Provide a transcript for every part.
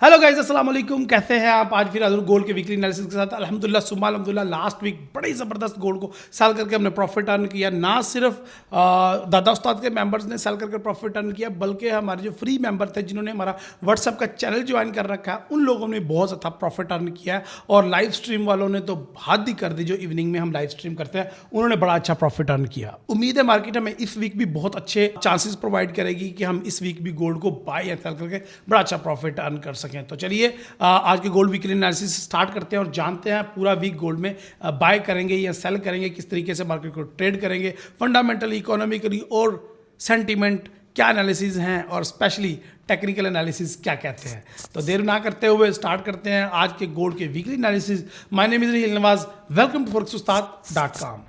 Hello guys, अस्सलाम वालेकुम। कैसे हैं आप? आज फिर हाजिर गोल्ड के वीकली एनालिसिस के साथ। अल्हम्दुलिल्लाह सुम्मा अल्हम्दुलिल्लाह, लास्ट वीक बड़ी ज़बरदस्त गोल्ड को सेल करके हमने प्रॉफिट अर्न किया। ना सिर्फ दादा उस्ताद के मेंबर्स ने सेल करके प्रॉफिट अर्न किया, बल्कि हमारे जो फ्री मेंबर थे जिन्होंने हमारा व्हाट्सअप का चैनल ज्वाइन कर रखा है, उन लोगों ने बहुत ज़्यादा प्रॉफिट अर्न किया है। और लाइव स्ट्रीम वालों ने तो हद ही कर दी, जो इवनिंग में हम लाइव स्ट्रीम करते हैं, उन्होंने बड़ा अच्छा प्रॉफिट अर्न किया। उम्मीद है मार्केट हमें इस वीक भी बहुत अच्छे चांसेस प्रोवाइड करेगी कि हम इस वीक भी गोल्ड को बाय या सेल करके बड़ा अच्छा प्रॉफिट अर्न कर सकें। तो चलिए आज के गोल्ड वीकली एनालिसिस स्टार्ट करते हैं और जानते हैं पूरा वीक गोल्ड में बाय करेंगे या सेल करेंगे, किस तरीके से मार्केट को ट्रेड करेंगे, फंडामेंटली, इकोनॉमिकली और सेंटीमेंट क्या एनालिसिस हैं, और स्पेशली टेक्निकल एनालिसिस क्या कहते हैं। तो देर ना करते हुए स्टार्ट करते हैं आज के गोल्ड के weekly analysis. My name is Raheel Nawaz, welcome to forex-ustad.com।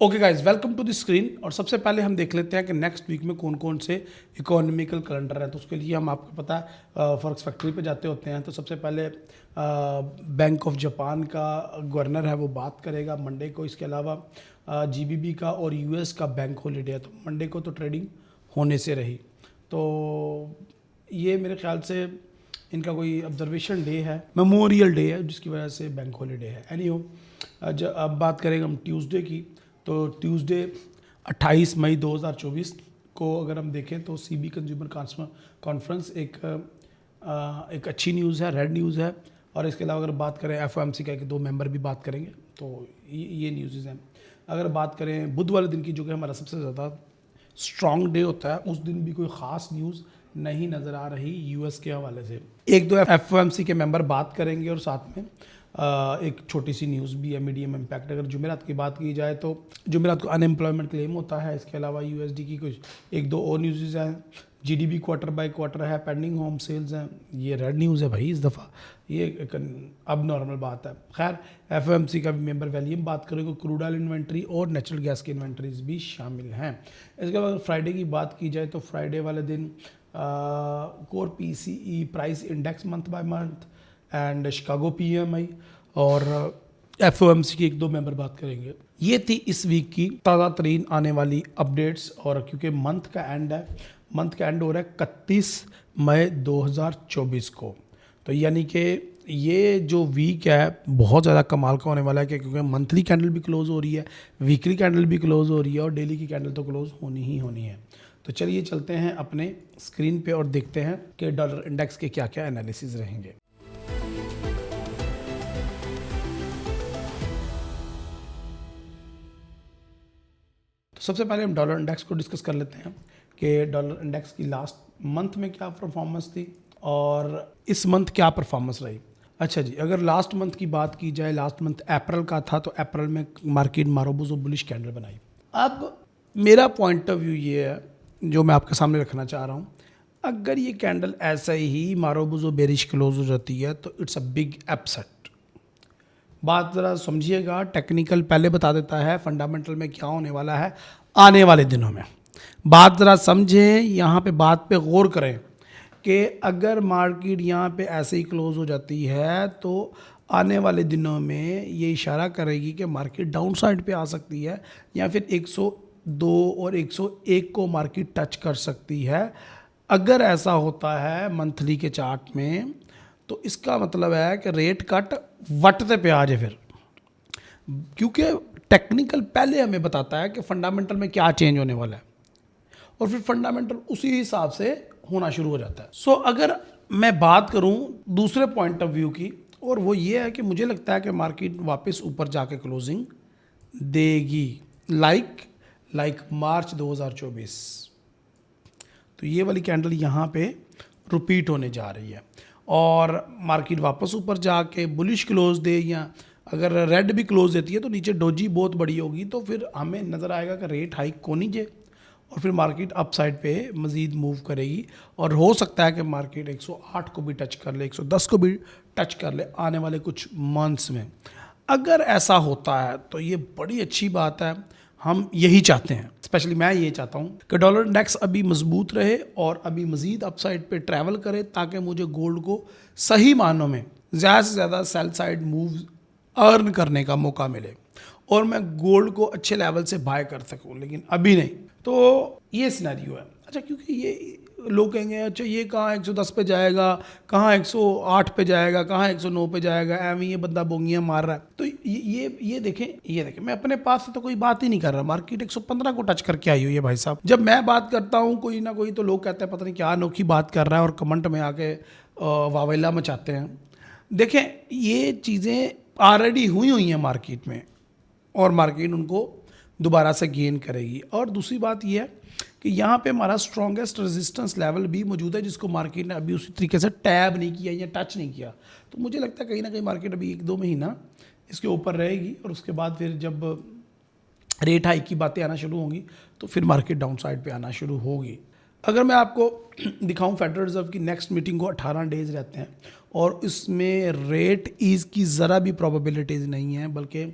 Okay guys, welcome to the screen. और सबसे पहले हम देख लेते हैं कि नेक्स्ट वीक में कौन कौन से इकोनॉमिकल कैलेंडर हैं। तो उसके लिए हम, आपको पता है, फॉरेक्स फैक्ट्री पे जाते होते हैं। तो सबसे पहले बैंक ऑफ जापान का गवर्नर है, वो बात करेगा मंडे को। इसके अलावा जीबीबी का और यूएस का बैंक हॉलीडे है, तो मंडे को तो ट्रेडिंग होने से रही। तो ये मेरे ख्याल से इनका कोई ऑब्जर्वेशन डे है, मेमोरियल डे है, जिसकी वजह से बैंक हॉलीडे है। एनीहो, अब बात करेंगे हम ट्यूसडे की। तो ट्यूसडे 28 मई 2024 को अगर हम देखें तो सीबी कंज्यूमर कॉन्फ्रेंस एक अच्छी न्यूज़ है, रेड न्यूज़ है। और इसके अलावा अगर बात करें एफओएमसी का, कि दो मेंबर भी बात करेंगे, तो ये न्यूज़ हैं। अगर बात करें बुध वाले दिन की, जो कि हमारा सबसे ज़्यादा स्ट्रॉन्ग डे होता है, उस दिन भी कोई ख़ास न्यूज़ नहीं नज़र आ रही यूएस के हवाले से। एक दो एफओएमसी के मेंबर बात करेंगे और साथ में एक छोटी सी न्यूज़ भी है, मीडियम इम्पैक्ट। अगर जुमेरात की बात की जाए तो जुमेरात को अनएम्प्लॉयमेंट क्लेम होता है। इसके अलावा यूएसडी की कुछ एक दो और न्यूज़ हैं। जीडीपी क्वार्टर बाय क्वार्टर है, पेंडिंग होम सेल्स हैं। ये रेड न्यूज़ है भाई इस दफ़ा, ये एक अब नॉर्मल बात है। खैर, एफओएमसी का भी मेंबर वैल्यूम बात करेंगे, क्रूड ऑयल इन्वेंट्री और नेचुरल गैस की इन्वेंट्रीज भी शामिल हैं। इसके बाद फ्राइडे की बात की जाए तो फ्राइडे वाले दिन core PCE price index month by month and Chicago PMI और एफओएमसी की एक दो मेंबर बात करेंगे। ये थी इस वीक की ताज़ा तरीन आने वाली अपडेट्स। और क्योंकि मंथ का एंड है, मंथ का एंड हो रहा है 31 मई 2024 को, तो यानी कि ये जो वीक है बहुत ज़्यादा कमाल का होने वाला है, क्योंकि मंथली कैंडल भी क्लोज हो रही है, वीकली कैंडल भी क्लोज हो रही है और डेली की कैंडल तो क्लोज होनी ही होनी है। तो चलिए चलते हैं अपने स्क्रीन पे और देखते हैं कि डॉलर इंडेक्स के क्या क्या एनालिसिस रहेंगे। तो सबसे पहले हम डॉलर इंडेक्स को डिस्कस कर लेते हैं कि डॉलर इंडेक्स की लास्ट मंथ में क्या परफॉर्मेंस थी और इस मंथ क्या परफॉर्मेंस रही। अच्छा जी, अगर लास्ट मंथ की बात की जाए, लास्ट मंथ अप्रैल का था, तो अप्रैल में मार्केट मारोबूजो बुलिश कैंडल बनाई। अब मेरा पॉइंट ऑफ व्यू ये है, जो मैं आपके सामने रखना चाह रहा हूँ, अगर ये कैंडल ऐसा ही मारोबूजो बेरिश क्लोज हो जाती है तो इट्स अ बिग अपसेट। बात ज़रा समझिएगा, टेक्निकल पहले बता देता है फंडामेंटल में क्या होने वाला है आने वाले दिनों में। बात ज़रा समझें, यहाँ पे बात पे गौर करें कि अगर मार्केट यहाँ पे ऐसे ही क्लोज हो जाती है तो आने वाले दिनों में ये इशारा करेगी कि मार्केट डाउन साइड पे आ सकती है, या फिर 102 और 101 को मार्केट टच कर सकती है। अगर ऐसा होता है मंथली के चार्ट में, तो इसका मतलब है कि रेट कट वटते पे आ जाए फिर, क्योंकि टेक्निकल पहले हमें बताता है कि फंडामेंटल में क्या चेंज होने वाला है, और फिर फंडामेंटल उसी हिसाब से होना शुरू हो जाता है। सो अगर मैं बात करूं दूसरे पॉइंट ऑफ व्यू की, और वो ये है कि मुझे लगता है कि मार्केट वापस ऊपर जाके क्लोजिंग देगी, लाइक मार्च 2024। तो ये वाली कैंडल यहाँ पे रिपीट होने जा रही है और मार्केट वापस ऊपर जाके बुलिश क्लोज दे या अगर रेड भी क्लोज देती है तो नीचे डोजी बहुत बड़ी होगी, तो फिर हमें नज़र आएगा कि रेट हाइक होनी चाहिए और फिर मार्केट अप साइड पे मज़ीद मूव करेगी और हो सकता है कि मार्केट 108 को भी टच कर ले, 110 को भी टच कर ले आने वाले कुछ मंथ्स में। अगर ऐसा होता है तो ये बड़ी अच्छी बात है, हम यही चाहते हैं, स्पेशली मैं ये चाहता हूँ कि डॉलर इंडेक्स अभी मजबूत रहे और अभी मज़ीद अपसाइड पे ट्रैवल करे, ताकि मुझे गोल्ड को सही मानों में ज़्यादा से ज़्यादा सेल साइड मूव अर्न करने का मौका मिले और मैं गोल्ड को अच्छे लेवल से बाय कर सकूं, लेकिन अभी नहीं। तो ये सिनेरियो है। अच्छा, क्योंकि ये लोग कहेंगे अच्छा ये कहाँ 110 पे जाएगा, कहाँ 108 पे जाएगा, कहाँ 109 पे जाएगा, एवं ये बंदा बोंगियाँ मार रहा है। तो ये देखें मैं अपने पास से तो कोई बात ही नहीं कर रहा। मार्केट 115 को टच करके आई हुई है भाई साहब। जब मैं बात करता हूँ कोई ना कोई तो लोग कहते हैं पता नहीं क्या अनोखी बात कर रहा है और कमेंट में आके वावेला मचाते हैं। देखें, ये चीज़ें ऑलरेडी हुई हैं मार्केट में और मार्केट उनको दोबारा से गेन करेगी। और दूसरी बात यह है कि यहाँ पे हमारा स्ट्रॉन्गेस्ट रेजिस्टेंस लेवल भी मौजूद है, जिसको मार्केट ने अभी उसी तरीके से टैब नहीं किया या टच नहीं किया। तो मुझे लगता है कहीं ना कहीं मार्केट अभी 1-2 महीना इसके ऊपर रहेगी और उसके बाद फिर जब रेट हाइक की बातें आना शुरू होंगी तो फिर मार्केट डाउन साइड पर आना शुरू होगी। अगर मैं आपको दिखाऊं फेडरल रिजर्व की नेक्स्ट मीटिंग को 18 डेज रहते हैं और इसमें रेट ईज की ज़रा भी प्रोबेबिलिटीज़ नहीं है, बल्कि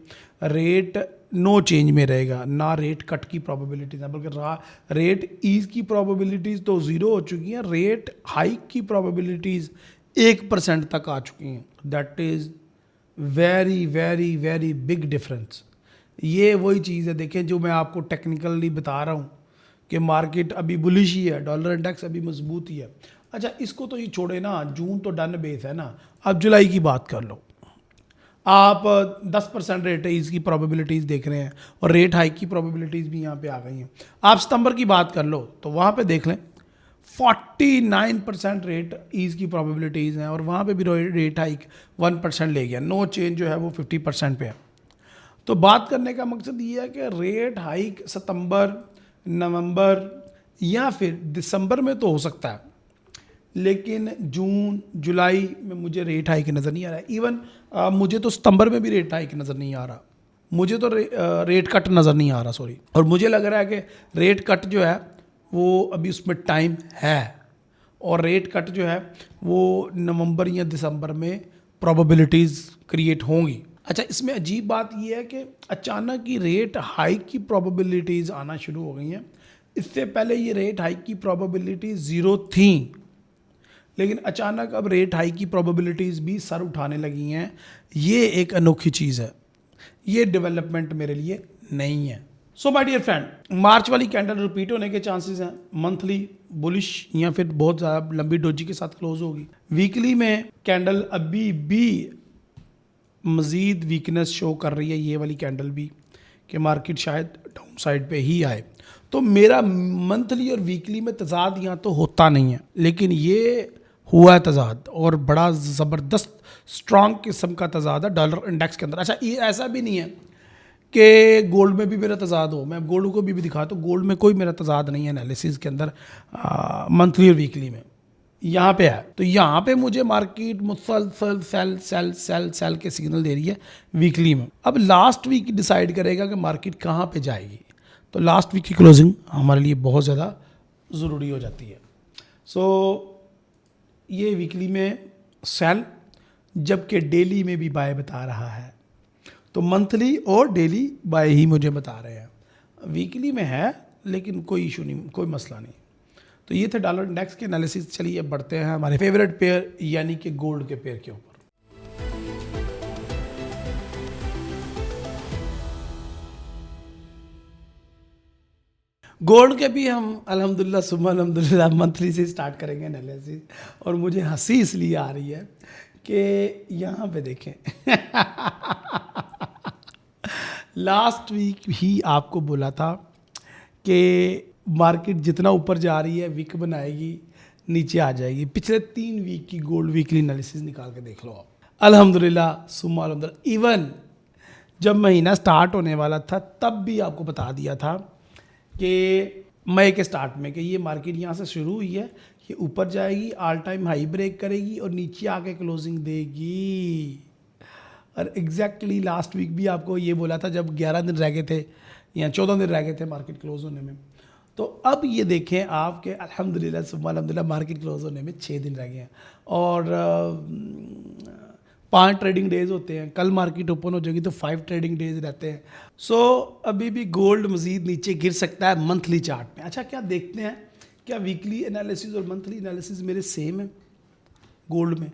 रेट नो चेंज में रहेगा, ना रेट कट की प्रोबेबिलिटीज़ है, बल्कि रेट ईज की प्रोबेबिलिटीज़ तो ज़ीरो हो चुकी हैं, रेट हाइक की प्रोबेबिलिटीज़ 1% तक आ चुकी हैं। That is very very very big difference. ये वही चीज़ है, देखें, जो मैं आपको टेक्निकली बता रहा हूँ कि मार्केट अभी बुलिश ही है, डॉलर इंडेक्स अभी मजबूत ही है। अच्छा, इसको तो ये छोड़े ना, जून तो डन बेस है ना, अब जुलाई की बात कर लो। आप 10% रेट इसकी प्रोबेबिलिटीज़ देख रहे हैं और रेट हाइक की प्रोबेबिलिटीज़ भी यहाँ पे आ गई हैं। आप सितंबर की बात कर लो तो वहाँ पे देख लें 49% रेट ईज की प्रोबेबिलिटीज़ हैं और वहाँ पे भी रेट हाइक 1% ले गया, नो चेंज जो है वो 50% पे है। तो बात करने का मकसद ये है कि रेट हाइक सितंबर, नवंबर या फिर दिसंबर में तो हो सकता है, लेकिन जून जुलाई में मुझे रेट हाइक नज़र नहीं आ रहा है। इवन मुझे तो सितंबर में भी रेट हाइक नज़र नहीं आ रहा, मुझे तो रेट कट नज़र नहीं आ रहा, सॉरी। और मुझे लग रहा है कि रेट कट जो है वो अभी उसमें टाइम है और रेट कट जो है वो नवंबर या दिसंबर में प्रोबेबिलिटीज़ क्रिएट होंगी। अच्छा, इसमें अजीब बात यह है कि अचानक ही रेट हाइक की प्रोबेबिलिटीज़ आना शुरू हो गई हैं। इससे पहले ये रेट हाइक की प्रोबेबिलिटी 0 थी, लेकिन अचानक अब रेट हाइक की प्रोबेबिलिटीज़ भी सर उठाने लगी हैं। ये एक अनोखी चीज़ है, ये डेवलपमेंट मेरे लिए नहीं है। सो माय डियर फ्रेंड, मार्च वाली कैंडल रिपीट होने के चांसेस हैं, मंथली बुलिश या फिर बहुत ज़्यादा लंबी डोजी के साथ क्लोज होगी। वीकली में कैंडल अभी भी मज़ीद वीकनेस शो कर रही है, ये वाली कैंडल भी, कि मार्केट शायद डाउन साइड पे ही आए। तो मेरा मंथली और वीकली में तजाद यहाँ तो होता नहीं है, लेकिन ये हुआ है तजाद और बड़ा ज़बरदस्त स्ट्रॉन्ग किस्म का तजाद है डॉलर इंडेक्स के अंदर। अच्छा, ये ऐसा भी नहीं है कि गोल्ड में भी मेरा तजाद हो, मैं गोल्ड को भी दिखाता हूँ, गोल्ड में कोई मेरा तजाद नहीं है एनालिसिस के अंदर मंथली और वीकली में, यहाँ पे है। तो यहाँ पे मुझे मार्केट मुसलसल सेल सेल सेल सेल के सिग्नल दे रही है वीकली में। अब लास्ट वीक डिसाइड करेगा कि मार्केट कहाँ पे जाएगी, तो लास्ट वीक की क्लोजिंग हमारे लिए बहुत ज़्यादा ज़रूरी हो जाती है। सो ये वीकली में सेल, जबकि डेली में भी बाय बता रहा है, तो मंथली और डेली बाय ही मुझे बता रहे हैं। वीकली में है लेकिन कोई इशू नहीं, कोई मसला नहीं। तो ये थे डॉलर इंडेक्स के एनालिसिस। चलिए अब बढ़ते हैं हमारे फेवरेट पेयर यानी कि गोल्ड के पेयर के ऊपर। गोल्ड के भी हम अल्हम्दुलिल्लाह सुम्मा अल्हम्दुलिल्लाह मंथली से स्टार्ट करेंगे एनालिसिस। और मुझे हंसी इसलिए आ रही है कि यहाँ पे देखें लास्ट वीक ही आपको बोला था कि मार्केट जितना ऊपर जा रही है विक बनाएगी, नीचे आ जाएगी। पिछले 3 वीक की गोल्ड वीकली एनालिसिस निकाल के देख लो आप, अल्हम्दुलिल्लाह सुम्मा अल्हम्दुलिल्लाह। इवन जब महीना स्टार्ट होने वाला था तब भी आपको बता दिया था कि मई के स्टार्ट में कि ये मार्केट यहाँ से शुरू हुई है, ये ऊपर जाएगी, ऑल टाइम हाई ब्रेक करेगी और नीचे आके क्लोजिंग देगी। और एग्जैक्टली लास्ट वीक भी आपको ये बोला था जब 11 दिन रह गए थे या 14 दिन रह गए थे मार्केट क्लोज होने में। तो अब ये देखें आपके अल्हम्दुलिल्लाह सुब्हान अल्हम्दुलिल्लाह मार्केट क्लोज होने में 6 दिन रह गए हैं और 5 ट्रेडिंग डेज होते हैं। कल मार्केट ओपन हो जाएगी तो 5 ट्रेडिंग डेज रहते हैं। सो अभी भी गोल्ड मज़ीद नीचे गिर सकता है मंथली चार्ट में। अच्छा, क्या देखते हैं क्या वीकली एनालिसिस और मंथली एनालिसिस मेरे सेम है गोल्ड में?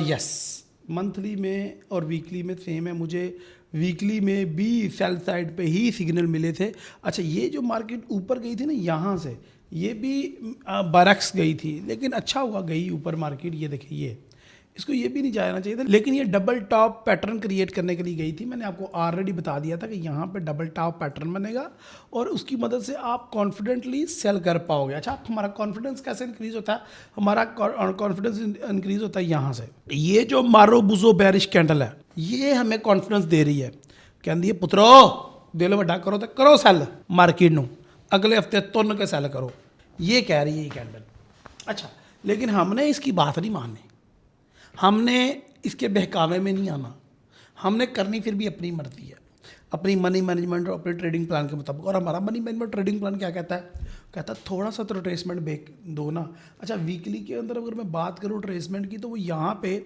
यस, मंथली में और वीकली में सेम है। मुझे वीकली में भी सेल साइड पे ही सिग्नल मिले थे। अच्छा, ये जो मार्केट ऊपर गई थी ना यहाँ से, ये भी बरक्स गई थी, लेकिन अच्छा हुआ गई ऊपर मार्केट। ये देखिए, ये इसको ये भी नहीं जाना चाहिए था, लेकिन ये डबल टॉप पैटर्न क्रिएट करने के लिए गई थी। मैंने आपको ऑलरेडी बता दिया था कि यहाँ पे डबल टॉप पैटर्न बनेगा और उसकी मदद से आप कॉन्फिडेंटली सेल कर पाओगे। अच्छा, हमारा कॉन्फिडेंस कैसे इंक्रीज होता है? हमारा कॉन्फिडेंस इंक्रीज होता है यहाँ से। ये जो मारो बुजो बेरिश कैंडल है, ये हमें कॉन्फिडेंस दे रही है, कहती है पुत्रो दिल वड्डा करो तो करो सेल मार्केट नू, अगले हफ्ते तुन के सेल करो, ये कह रही है ये कैंडल। अच्छा, लेकिन हमने इसकी बात नहीं माननी, हमने इसके बहकावे में नहीं आना, हमने करनी फिर भी अपनी मर्जी है, अपनी मनी मैनेजमेंट और अपने ट्रेडिंग प्लान के मुताबिक। और हमारा मनी मैनेजमेंट ट्रेडिंग प्लान क्या कहता है? कहता है थोड़ा सा तो ट्रेसमेंट बेक दो ना। अच्छा, वीकली के अंदर अगर मैं बात करूँ ट्रेसमेंट की, तो वो यहाँ पे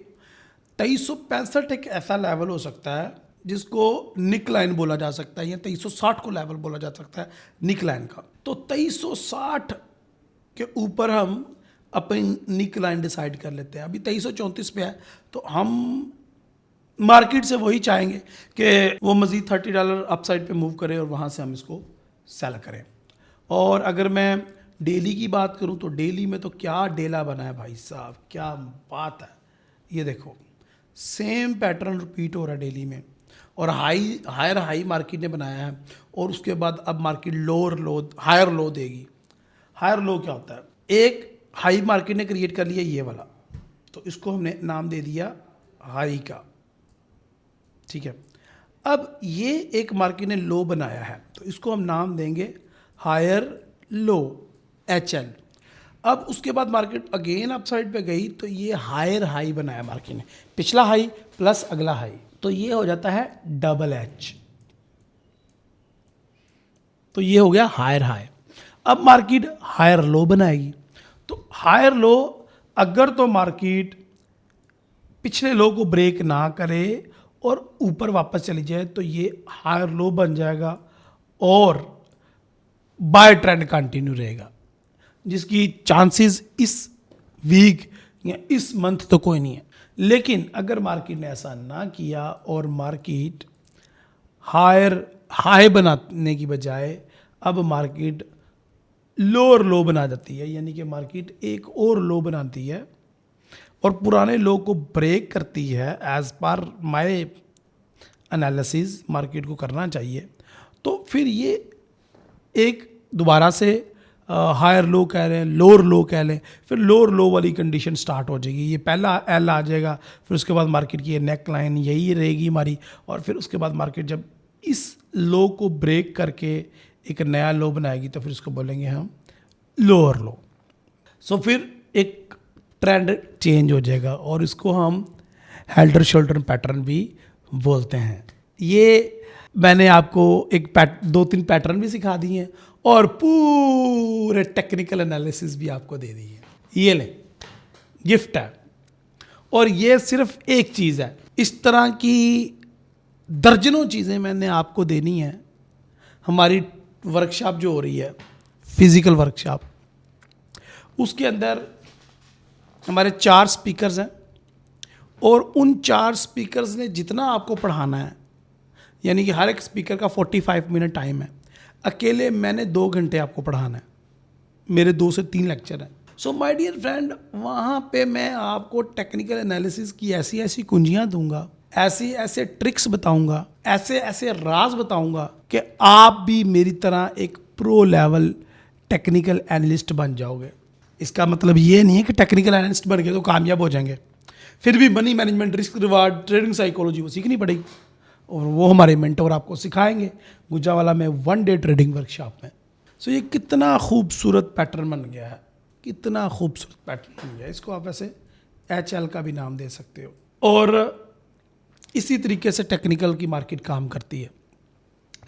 2365 एक ऐसा लेवल हो सकता है जिसको निक लाइन बोला जा सकता है, या 2360 को लेवल बोला जा सकता है निक लाइन का। तो 2360 के ऊपर हम अपनी निक लाइन डिसाइड कर लेते हैं। अभी 2334 पे है, तो हम मार्केट से वही चाहेंगे कि वो मज़ीद $30 अपसाइड पे मूव करे और वहाँ से हम इसको सेल करें। और अगर मैं डेली की बात करूँ तो डेली में तो क्या डेला बना है भाई साहब, क्या बात है। ये देखो, सेम पैटर्न रिपीट हो रहा है डेली में, और हायर हाई मार्केट ने बनाया है, और उसके बाद अब मार्केट हायर लो देगी। हायर लो क्या होता है? एक हाई मार्केट ने क्रिएट कर लिया ये वाला, तो इसको हमने नाम दे दिया हाई का, ठीक है। अब ये एक मार्केट ने लो बनाया है, तो इसको हम नाम देंगे हायर लो, HL। अब उसके बाद मार्केट अगेन अपसाइड पे गई, तो ये हायर हाई बनाया मार्केट ने, पिछला हाई प्लस अगला हाई, तो ये हो जाता है डबल H, तो ये हो गया हायर हाई। अब मार्केट हायर लो बनाएगी, तो हायर लो अगर तो मार्केट पिछले लो को ब्रेक ना करे और ऊपर वापस चली जाए, तो ये हायर लो बन जाएगा और बाय ट्रेंड कंटिन्यू रहेगा, जिसकी चांसेस इस वीक या इस मंथ तो कोई नहीं है। लेकिन अगर मार्केट ने ऐसा ना किया और मार्केट हाई बनाने की बजाय अब मार्केट लोअर लो बना जाती है, यानी कि मार्केट एक और लो बनाती है और पुराने लो को ब्रेक करती है, as per my analysis market को करना चाहिए, तो फिर ये एक दोबारा से हायर लो कह रहे हैं, लोअर लो कह लें, फिर लोअर लो वाली कंडीशन स्टार्ट हो जाएगी। ये पहला एल आ जाएगा, फिर उसके बाद मार्केट की ये नेक लाइन यही रहेगी हमारी, और फिर उसके बाद मार्केट जब इस लो को ब्रेक करके एक नया लो बनाएगी, तो फिर उसको बोलेंगे हम लोअर लो। सो फिर एक ट्रेंड चेंज हो जाएगा, और इसको हम हेल्डर शोल्डर पैटर्न भी बोलते हैं। ये मैंने आपको 2-3 पैटर्न भी सिखा दिए हैं और पूरे टेक्निकल एनालिसिस भी आपको दे दी है। ये ले, गिफ्ट है, और ये सिर्फ एक चीज़ है, इस तरह की दर्जनों चीज़ें मैंने आपको देनी है। हमारी वर्कशॉप जो हो रही है, फिज़िकल वर्कशॉप, उसके अंदर हमारे 4 स्पीकर्स हैं, और उन 4 स्पीकर्स ने जितना आपको पढ़ाना है, यानी कि हर एक स्पीकर का 45 मिनट टाइम है, अकेले मैंने 2 घंटे आपको पढ़ाना है, मेरे 2 से 3 लेक्चर हैं। सो माय डियर फ्रेंड, वहाँ पे मैं आपको टेक्निकल एनालिसिस की ऐसी ऐसी कुंजियाँ दूंगा, ऐसे ऐसे ट्रिक्स बताऊंगा, ऐसे ऐसे राज बताऊंगा कि आप भी मेरी तरह एक प्रो लेवल टेक्निकल एनालिस्ट बन जाओगे। इसका मतलब ये नहीं है कि टेक्निकल एनालिस्ट बन गए तो कामयाब हो जाएंगे, फिर भी money management, risk reward, trading psychology वो सीखनी पड़ेगी, और वो हमारे मेंटर आपको सिखाएंगे गुजरावाला में 1 डे ट्रेडिंग वर्कशॉप में। सो ये कितना खूबसूरत पैटर्न बन गया है, कितना खूबसूरत पैटर्न बन गया है। इसको आप वैसे HL का भी नाम दे सकते हो। और इसी तरीके से टेक्निकल की मार्केट काम करती है।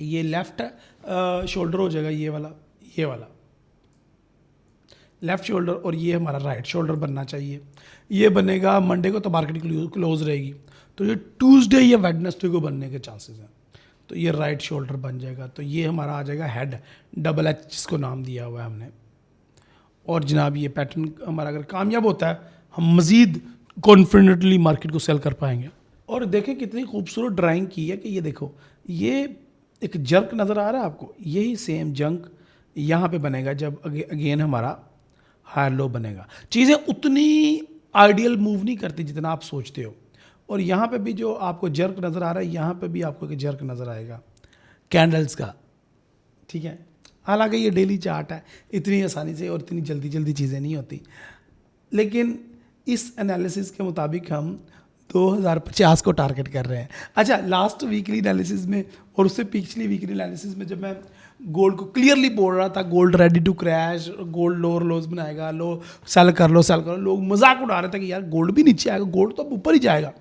ये लेफ्ट शोल्डर हो जाएगा, ये वाला लेफ्ट शोल्डर, और ये हमारा राइट शोल्डर बनना चाहिए। ये बनेगा मंडे को तो मार्केट क्लोज रहेगी, तो ये ट्यूसडे या वेडनेसडे को बनने के चांसेस हैं। तो ये राइट शोल्डर बन जाएगा, तो ये हमारा आ जाएगा हेड, डबल एच जिसको नाम दिया हुआ है हमने। और जनाब ये पैटर्न हमारा अगर कामयाब होता है, हम मज़ीद कॉन्फिडेंटली मार्केट को सेल कर पाएंगे। और देखें कितनी खूबसूरत ड्राइंग की है कि ये देखो, ये एक जंक नज़र आ रहा है आपको, यही सेम जंक यहाँ पे बनेगा जब अगेन हमारा हायर लो बनेगा। चीज़ें उतनी आइडियल मूव नहीं करती जितना आप सोचते हो। और यहाँ पे भी जो आपको जर्क नज़र आ रहा है, यहाँ पे भी आपको एक जर्क नज़र आएगा कैंडल्स का, ठीक है। हालांकि ये डेली चार्ट है, इतनी आसानी से और इतनी जल्दी जल्दी चीज़ें नहीं होती, लेकिन इस एनालिसिस के मुताबिक हम 2050 को टारगेट कर रहे हैं। अच्छा, लास्ट वीकली एनालिसिस में और उससे पिछली वीकली एनालिसिस में जब मैं गोल्ड को क्लियरली बोल रहा था gold ready to crash, gold lower lows बनाएगा, लो सेल कर लो, लोग मजाक उड़ा रहे थे कि यार गोल्ड भी नीचे आएगा, गोल्ड तो अब ऊपर ही जाएगा।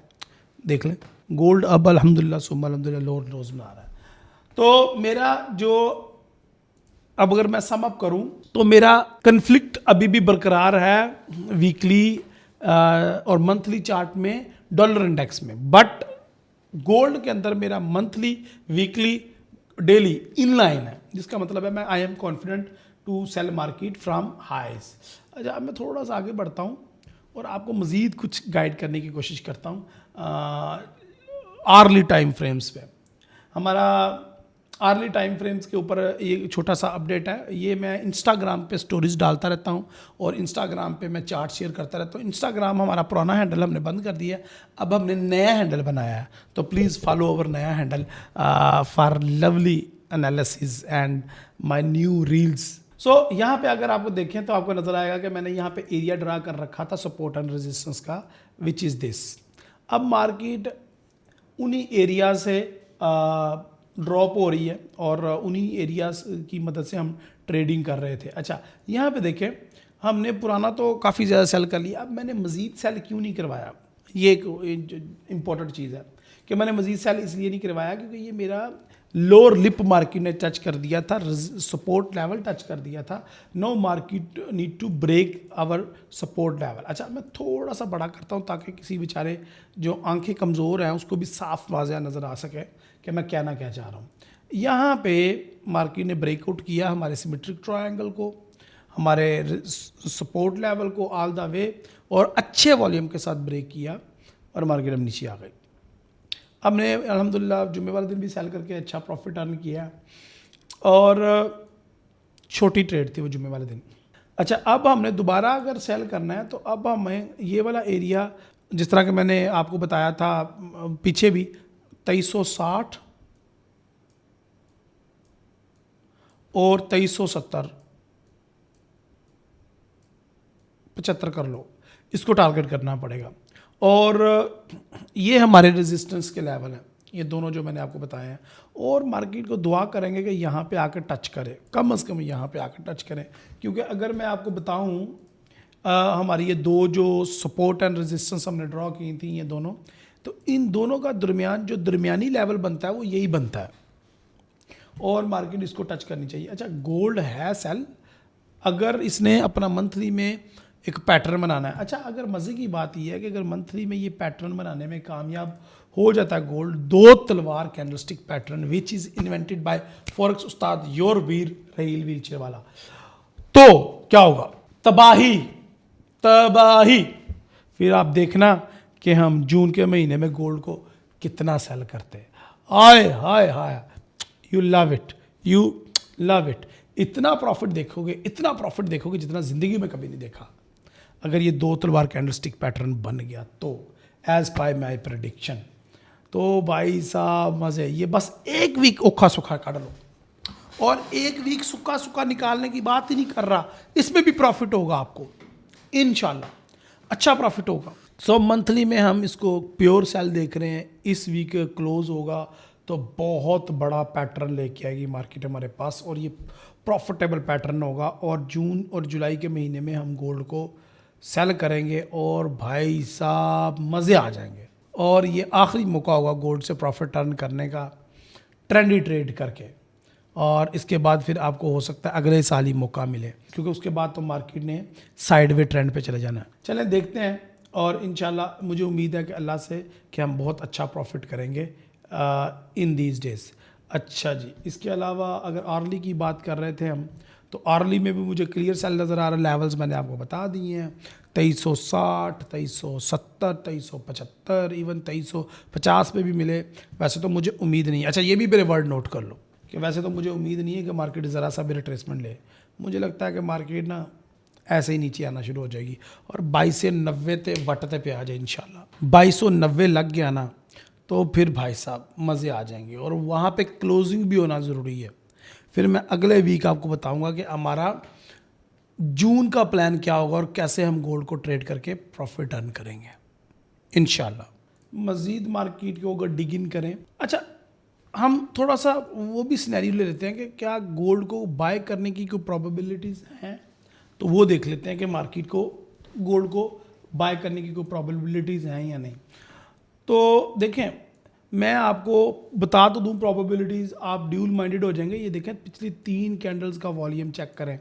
देख लें, गोल्ड अब अल्हम्दुलिल्लाह सुम्मा अल्हम्दुलिल्लाह लोअर लोज बना रहा है। तो मेरा जो, अब अगर मैं सम अप करूं तो मेरा कन्फ्लिक्ट अभी भी बरकरार है वीकली और मंथली चार्ट में, डॉलर इंडेक्स में। बट गोल्ड के अंदर मेरा monthly, weekly, daily in line है, जिसका मतलब है मैं I am confident to sell market from highs. अच्छा, अब मैं थोड़ा सा आगे बढ़ता हूँ और आपको मज़ीद कुछ गाइड करने की कोशिश करता हूँ आर्ली टाइम फ्रेम्स पे। हमारा आर्ली टाइम फ्रेम्स के ऊपर ये छोटा सा अपडेट है। ये मैं इंस्टाग्राम पे स्टोरीज डालता रहता हूँ और इंस्टाग्राम पे मैं चार्ट शेयर करता रहता हूँ। इंस्टाग्राम हमारा पुराना हैंडल हमने बंद कर दिया है, अब हमने नया हैंडल बनाया है, तो प्लीज़ फॉलो अवर नया handle for lovely analysis and my new reels. So यहाँ पे अगर आपको देखें तो आपको नज़र आएगा कि मैंने यहाँ पे एरिया ड्रा कर रखा था सपोर्ट एंड रेजिस्टेंस का, विच इज़ दिस। अब मार्केट उन्हीं एरिया से ड्रॉप हो रही है और उन्हीं एरियाज की मदद से हम ट्रेडिंग कर रहे थे। अच्छा, यहाँ पे देखें, हमने पुराना तो काफ़ी ज़्यादा सेल कर लिया, अब मैंने मज़ीद सेल क्यों नहीं करवाया? ये एक इम्पॉर्टेंट चीज़ है कि मैंने मज़ीद सेल इसलिए नहीं करवाया क्योंकि ये मेरा लोअर लिप मार्केट ने टच कर दिया था, सपोर्ट लेवल टच कर दिया था। No market need to break our support level. अच्छा, मैं थोड़ा सा बड़ा करता हूँ ताकि किसी बेचारे जो आंखें कमज़ोर हैं उसको भी साफ वाज़ेह नज़र आ सके कि मैं कहना क्या चाह रहा हूँ। यहाँ पे मार्केट ने ब्रेकआउट किया हमारे सिमेट्रिक ट्रायंगल को, हमारे सपोर्ट लेवल को ऑल द वे, और अच्छे वॉल्यूम के साथ ब्रेक किया और मार्केट अब नीचे आ गई। हमने अल्हम्दुलिल्लाह जुम्मे वाले दिन भी सेल करके अच्छा प्रॉफिट अर्न किया और छोटी ट्रेड थी वो जुम्मे वाले दिन। अच्छा, अब हमने दोबारा अगर सेल करना है तो अब हमें ये वाला एरिया, जिस तरह के मैंने आपको बताया था पीछे भी, 2360 और 2370 75 कर लो, इसको टारगेट करना पड़ेगा। और ये हमारे रेजिस्टेंस के लेवल हैं, ये दोनों जो मैंने आपको बताए हैं। और मार्केट को दुआ करेंगे कि यहाँ पे आकर टच करे, कम से कम यहाँ पे आकर टच करें, क्योंकि अगर मैं आपको बताऊँ हमारी ये दो जो सपोर्ट एंड रेजिस्टेंस हमने ड्रॉ की थी, ये दोनों, तो इन दोनों का दरमियान जो दरमियानी लेवल बनता है वो यही बनता है और मार्केट इसको टच करनी चाहिए। अच्छा, गोल्ड है सेल अगर इसने अपना मंथली में एक पैटर्न बनाना है। अच्छा, अगर मज़े की बात यह है कि अगर मंथली में ये पैटर्न बनाने में कामयाब हो जाता है गोल्ड, दो तलवार candlestick pattern which is invented by forex Ustad your Veer Raheel wheelchair वाला, तो क्या होगा? तबाही, तबाही। फिर आप देखना कि हम जून के महीने में गोल्ड को कितना सेल करते हैं। Hi hi hi, you love it, you love it. इतना प्रॉफिट देखोगे, इतना प्रॉफिट देखोगे जितना ज़िंदगी में कभी नहीं देखा अगर ये दो तलवार कैंडलस्टिक पैटर्न बन गया तो, एज बाय माई प्रेडिक्शन। तो भाई साहब मज़े, ये बस एक वीक औखा सुखा काट लो, और एक वीक सुखा सुखा निकालने की बात ही नहीं कर रहा, इसमें भी प्रॉफिट होगा आपको इंशाल्लाह, अच्छा प्रॉफिट होगा। सो मंथली में हम इसको प्योर सेल देख रहे हैं। इस वीक क्लोज होगा तो बहुत बड़ा पैटर्न लेके आएगी मार्केट हमारे पास और ये प्रॉफिटेबल पैटर्न होगा, और जून और जुलाई के महीने में हम गोल्ड को सेल करेंगे और भाई साहब मज़े आ जाएंगे। और ये आखिरी मौका होगा गोल्ड से प्रॉफिट अर्न करने का ट्रेंडी ट्रेड करके, और इसके बाद फिर आपको हो सकता है अगले साल ही मौका मिले, क्योंकि उसके बाद तो मार्केट ने साइडवे ट्रेंड पे चले जाना है। चलें देखते हैं, और इंशाल्लाह मुझे उम्मीद है कि अल्लाह से कि हम बहुत अच्छा प्रॉफिट करेंगे इन दीज डेज। अच्छा जी, इसके अलावा अगर आर्ली की बात कर रहे थे हम, तो आर्ली में भी मुझे क्लियर सेल नज़र आ रहा है। लेवल्स मैंने आपको बता दिए हैं, 2360, 2370, 2375, इवन 2350 पे भी मिले। वैसे तो मुझे उम्मीद नहीं है, अच्छा ये भी मेरे वर्ड नोट कर लो कि वैसे तो मुझे उम्मीद नहीं है कि मार्केट ज़रा सा भी रिट्रेसमेंट ले। मुझे लगता है कि मार्केट ना ऐसे ही नीचे आना शुरू हो जाएगी और 2290 ते वटते पे आ जाए इंशाल्लाह। 2290 लग गया ना तो फिर भाई साहब मज़े आ जाएंगे, और वहाँ पे क्लोजिंग भी होना ज़रूरी है। फिर मैं अगले वीक आपको बताऊंगा कि हमारा जून का प्लान क्या होगा और कैसे हम गोल्ड को ट्रेड करके प्रॉफिट अर्न करेंगे इंशाल्लाह। मज़ीद मार्केट को अगर डिग इन करें, अच्छा हम थोड़ा सा वो भी सिनेरियो ले लेते हैं कि क्या गोल्ड को बाय करने की कोई प्रोबेबिलिटीज़ हैं, तो वो देख लेते हैं कि मार्केट को गोल्ड को बाय करने की कोई प्रोबेबिलिटीज़ हैं या नहीं। तो देखें, मैं आपको बता तो दूं प्रोबेबिलिटीज़, आप ड्यूल माइंडेड हो जाएंगे। ये देखें पिछली 3 कैंडल्स का वॉल्यूम चेक करें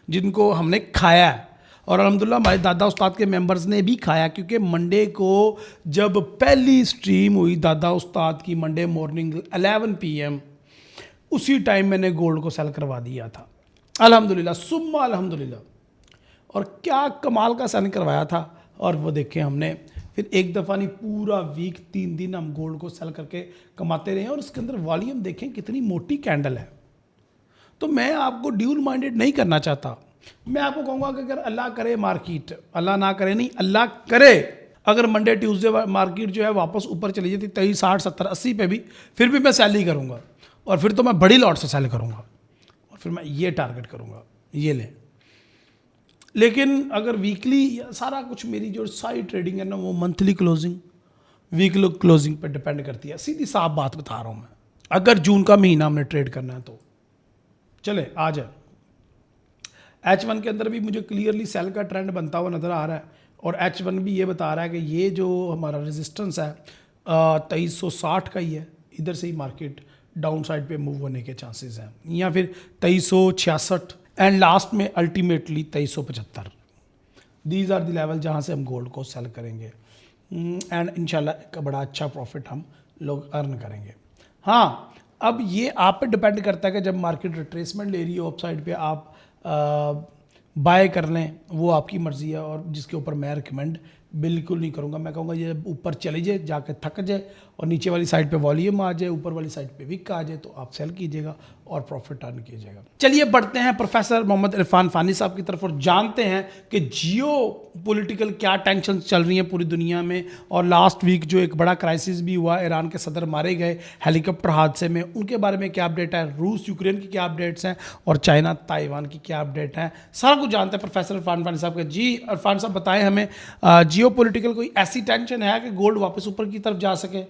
जिनको हमने खाया है, और अल्हम्दुलिल्लाह हमारे दादा उस्ताद के मेंबर्स ने भी खाया, क्योंकि मंडे को जब पहली स्ट्रीम हुई दादा उस्ताद की मंडे मॉर्निंग 11 PM, उसी टाइम मैंने गोल्ड को सेल करवा दिया था अल्हम्दुलिल्लाह, सुम्मा अल्हम्दुलिल्लाह। और क्या कमाल का सेल करवाया था, और वो देखें हमने फिर एक दफ़ा नहीं पूरा वीक 3 दिन हम गोल्ड को सेल करके कमाते रहे, और उसके अंदर वॉल्यूम देखें कितनी मोटी कैंडल है। तो मैं आपको ड्यूल माइंडेड नहीं करना चाहता, मैं आपको कहूँगा कि अगर अल्लाह करे मार्केट, अल्लाह ना करे नहीं, अल्लाह करे अगर मंडे ट्यूसडे मार्केट जो है वापस ऊपर चली जाती 23, 60, 70, 80 पे भी, फिर भी मैं सेल ही करूँगा, और फिर तो मैं बड़ी लॉट से सेल करूँगा, और फिर मैं ये टारगेट करूँगा, ये लें। लेकिन अगर वीकली सारा कुछ, मेरी जो सारी ट्रेडिंग है ना वो मंथली क्लोजिंग, वीकली क्लोजिंग पर डिपेंड करती है। सीधी साफ बात बता रहा हूँ मैं, अगर जून का महीना हमने ट्रेड करना है तो चले आ जाए। H1 के अंदर भी मुझे क्लियरली सेल का ट्रेंड बनता हुआ नज़र आ रहा है, और H1 भी ये बता रहा है कि ये जो हमारा रेजिस्टेंस है 2360 का ही है, इधर से ही मार्केट डाउन साइड पे मूव होने के चांसेस हैं, या फिर 2366 एंड लास्ट में ultimately 2375। These are the level जहाँ से हम गोल्ड को सेल करेंगे, एंड इंशाल्लाह एक बड़ा अच्छा प्रॉफिट हम लोग अर्न करेंगे। हाँ, अब ये आप पे डिपेंड करता है कि जब मार्केट रिट्रेसमेंट ले रही हो अपसाइड पे आप बाय कर लें, वो आपकी मर्ज़ी है, और जिसके ऊपर मैं रिकमेंड बिल्कुल नहीं करूँगा। मैं कहूँगा ये ऊपर चले जाए, जाके थक जाए, और नीचे वाली साइड पे वॉल्यूम आ जाए, ऊपर वाली साइड पे विक आ जाए, तो आप सेल कीजिएगा और प्रॉफिट अर्न कीजिएगा। चलिए बढ़ते हैं प्रोफेसर मोहम्मद इरफान फ़ानी साहब की तरफ और जानते हैं कि जियो पॉलिटिकल क्या टेंशन चल रही हैं पूरी दुनिया में, और लास्ट वीक जो एक बड़ा क्राइसिस भी हुआ, ईरान के सदर मारे गए हेलीकॉप्टर हादसे में, उनके बारे में क्या अपडेट है, रूस यूक्रेन की क्या अपडेट्स हैं, और चाइना ताइवान की क्या अपडेट है, सारा कुछ जानते हैं प्रोफेसर इरफान फ़ानी साहब के। जी इरफान साहब बताएं हमें, जियो पॉलिटिकल कोई ऐसी टेंशन है कि गोल्ड वापस ऊपर की तरफ जा सके?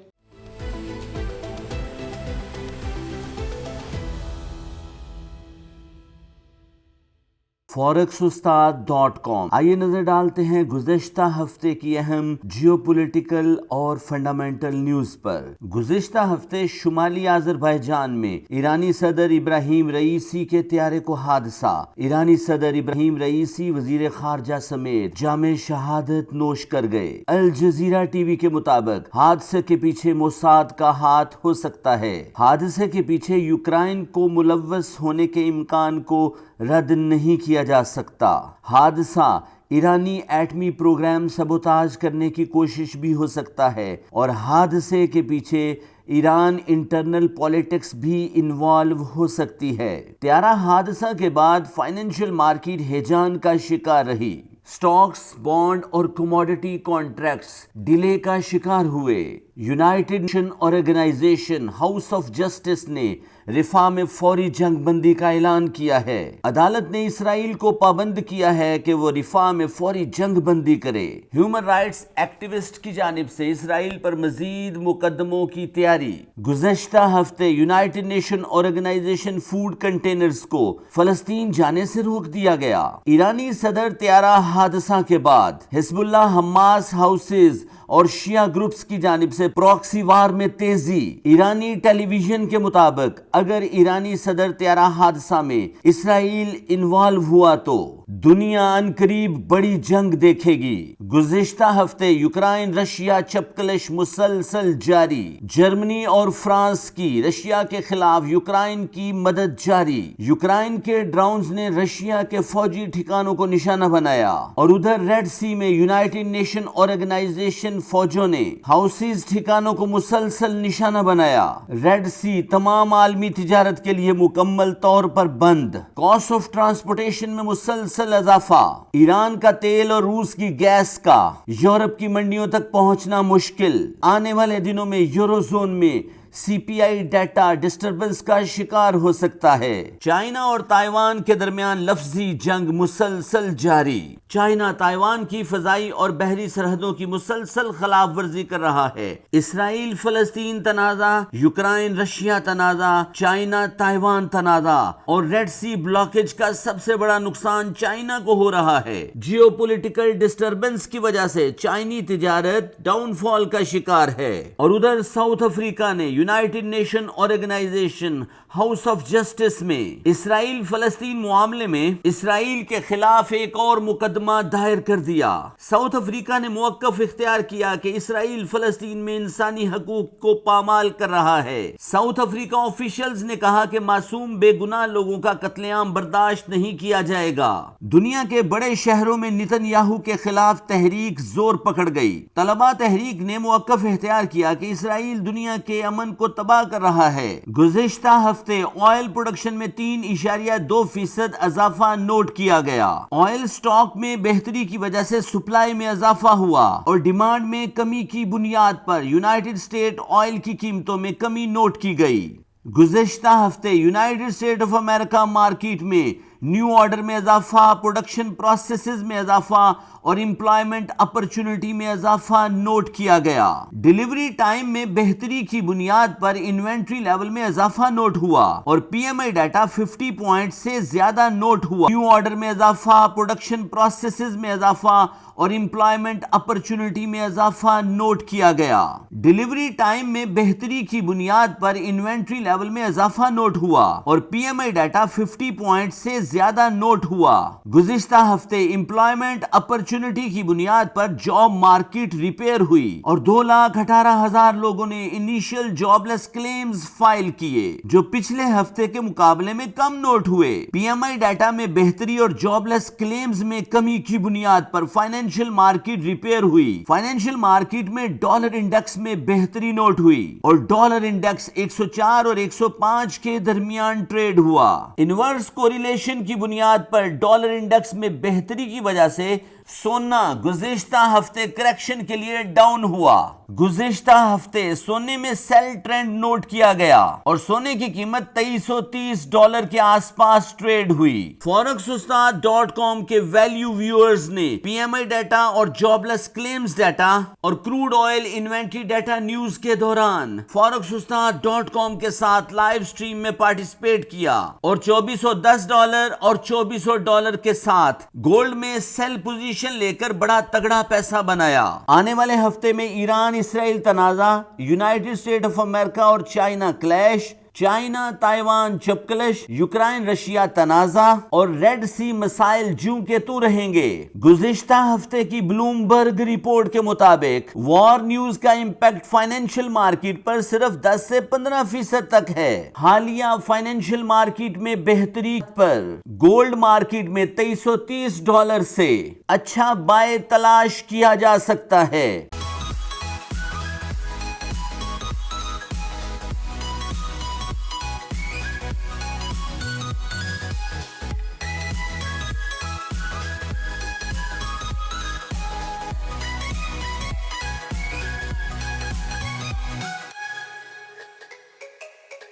forex-ustad.com। आइए नजर डालते हैं गुज़िश्ता हफ्ते की अहम जियोपॉलिटिकल और फंडामेंटल न्यूज पर। गुज़िश्ता हफ्ते शुमाली आज़रबाईजान में ईरानी सदर इब्राहिम रईसी के त्यारे को हादसा। ईरानी सदर इब्राहिम रईसी वजीर खारजा समेत जामे शहादत नोश कर गए। अल जजीरा टीवी के मुताबिक हादसे के पीछे मोसाद का हाथ हो सकता है। हादसे के पीछे यूक्रेन को मुलव्वस होने के इम्कान को रद्द नहीं किया जा सकता। हादसा ईरानी एटमी प्रोग्राम सबोताज करने की कोशिश भी हो सकता है, और हादसे के पीछे ईरान इंटरनल पॉलिटिक्स भी इन्वॉल्व हो सकती है। त्यारा हादसा के बाद फाइनेंशियल मार्केट हैजान का शिकार रही। स्टॉक्स, बॉन्ड और कमोडिटी कॉन्ट्रैक्ट्स डिले का शिकार हुए। United Nation Organization House of Justice ने रिफा में फौरी जंग बंदी का ऐलान किया है। अदालत ने इसराइल को पाबंद किया है कि वो रिफा में फौरी जंग बंदी करे। ह्यूमन राइट्स एक्टिविस्ट की जानिब से इसराइल पर मजीद मुकदमों की तैयारी। गुज़श्ता हफ्ते United Nation Organization food containers को फलस्तीन जाने से रोक दिया गया। ईरानी सदर त्यारा हादसा के बाद हिजबुल्लाह, हमास हाउसेज और शिया ग्रुप्स की जानिब से प्रॉक्सी वार में तेजी। ईरानी टेलीविजन के मुताबिक अगर ईरानी सदर त्यारा हादसा में इसराइल इन्वॉल्व हुआ तो दुनिया अनकरीब बड़ी जंग देखेगी। गुज़िश्ता हफ्ते यूक्रेन रशिया चपकलश मुसलसल जारी। जर्मनी और फ्रांस की रशिया के खिलाफ यूक्रेन की मदद जारी। यूक्रेन के ड्रोन्स ने रशिया के फौजी ठिकानों को निशाना बनाया और उधर रेड सी में यूनाइटेड नेशन ऑर्गेनाइजेशन फौजों ने हाउसीज ठिकानों को मुसलसल निशाना बनाया। रेड सी तमाम आलमी तिजारत के लिए मुकम्मल तौर पर बंद। कॉस्ट ऑफ ट्रांसपोर्टेशन में मुसलसल इजाफा। ईरान का तेल और रूस की गैस का यूरोप की मंडियों तक पहुंचना मुश्किल। आने वाले दिनों में यूरोजोन में सीपीआई डाटा डिस्टरबेंस का शिकार हो सकता है। चाइना और ताइवान के दरमियान लफ्जी जंग मुसलसल जारी। चाइना ताइवान की फजाई और बहरी सरहदों की मुसलसल खिलाफ वर्जी कर रहा है। इसराइल फलस्तीन तनाजा, यूक्रेन रशिया तनाजा, चाइना ताइवान तनाजा और रेड सी ब्लॉकेज का सबसे बड़ा नुकसान चाइना को हो रहा है। जियोपॉलिटिकल डिस्टरबेंस की वजह से चाइनी तिजारत डाउनफॉल का शिकार है। और उधर साउथ अफ्रीका ने United Nation Organization House of Justice में इसराइल फलस्तीन मामले में इसराइल के खिलाफ एक और मुकदमा दायर कर दिया। साउथ अफ्रीका ने मुवक्कफ इख्तियार किया कि इसराइल फलस्तीन में इंसानी हकूक को पामाल कर रहा है। साउथ अफ्रीका ऑफिशियल्स ने कहा कि मासूम बेगुनाह लोगों का कत्लेआम बर्दाश्त नहीं किया जाएगा। दुनिया के बड़े शहरों में नेतन्याहू के खिलाफ तहरीक जोर पकड़ गई। तलबा तहरीक ने मुवक्कफ इख्तियार किया कि इसराइल दुनिया के अमन को तबाह कर रहा है। गुज़िश्ता हफ्ते ऑयल प्रोडक्शन में 3.2% इजाफा नोट किया गया। ऑयल स्टॉक में बेहतरी की वजह से सप्लाई में इजाफा हुआ और डिमांड में कमी की बुनियाद पर यूनाइटेड स्टेट ऑयल की कीमतों में कमी नोट की गई। गुज़िश्ता हफ्ते United State of America market में न्यू ऑर्डर में इजाफा, प्रोडक्शन प्रोसेसेस में इजाफा और एम्प्लॉयमेंट अपॉर्चुनिटी में इजाफा नोट किया गया। डिलीवरी टाइम में बेहतरी की बुनियाद पर इन्वेंट्री लेवल में इजाफा नोट हुआ और पीएमआई डाटा 50 पॉइंट से ज्यादा नोट हुआ। न्यू ऑर्डर में इजाफा, प्रोडक्शन प्रोसेसेस में इजाफा और एम्प्लॉयमेंट अपॉर्चुनिटी में इजाफा नोट किया गया। डिलीवरी टाइम में बेहतरी की बुनियाद पर इन्वेंट्री लेवल में इजाफा नोट हुआ और पीएमआई डाटा 50 पॉइंट से ज्यादा नोट हुआ। गुज़िश्ता हफ्ते एम्प्लॉयमेंट अपॉर्चुनिटी की बुनियाद पर जॉब मार्केट रिपेयर हुई और 2,18,000 लोगों ने इनिशियल जॉबलेस क्लेम्स फाइल किए, जो पिछले हफ्ते के मुकाबले में कम नोट हुए। पीएमआई डाटा में बेहतरी और जॉबलेस क्लेम्स में कमी की बुनियाद पर फाइनेंशियल मार्केट रिपेयर हुई। फाइनेंशियल मार्केट में डॉलर इंडेक्स में बेहतरी नोट हुई और डॉलर इंडेक्स 104 और 105 के दरमियान ट्रेड हुआ। इनवर्स कोरिलेशन की बुनियाद पर डॉलर इंडेक्स में बेहतरी की वजह से सोना गुज़िश्ता हफ्ते करेक्शन के लिए डाउन हुआ। गुज़िश्ता हफ्ते सोने में सेल ट्रेंड नोट किया गया और सोने की कीमत $2330 के आसपास ट्रेड हुई। फॉरेक्सउस्ताद.com के वैल्यू व्यूअर्स ने पीएमआई डाटा और जॉबलेस क्लेम्स डाटा और crude oil inventory data news के दौरान फॉरेक्सउस्ताद.com के साथ लाइव स्ट्रीम में पार्टिसिपेट किया और $2410 और $2400 के साथ गोल्ड में सेल पोजीशन लेकर बड़ा तगड़ा पैसा बनाया। आने वाले हफ्ते में ईरान इसराइल तनाजा, यूनाइटेड स्टेट ऑफ अमेरिका और चाइना क्लैश, चाइना ताइवान चपकलश, यूक्रेन रशिया तनाजा और रेड सी मसाइल जूं के तू रहेंगे। गुज़िश्ता हफ्ते की ब्लूमबर्ग रिपोर्ट के मुताबिक वॉर न्यूज का इंपैक्ट फाइनेंशियल मार्केट पर सिर्फ 10 से 15% तक है। हालिया फाइनेंशियल मार्केट में बेहतरी पर गोल्ड मार्केट में $2330 से अच्छा बाय तलाश किया जा सकता है।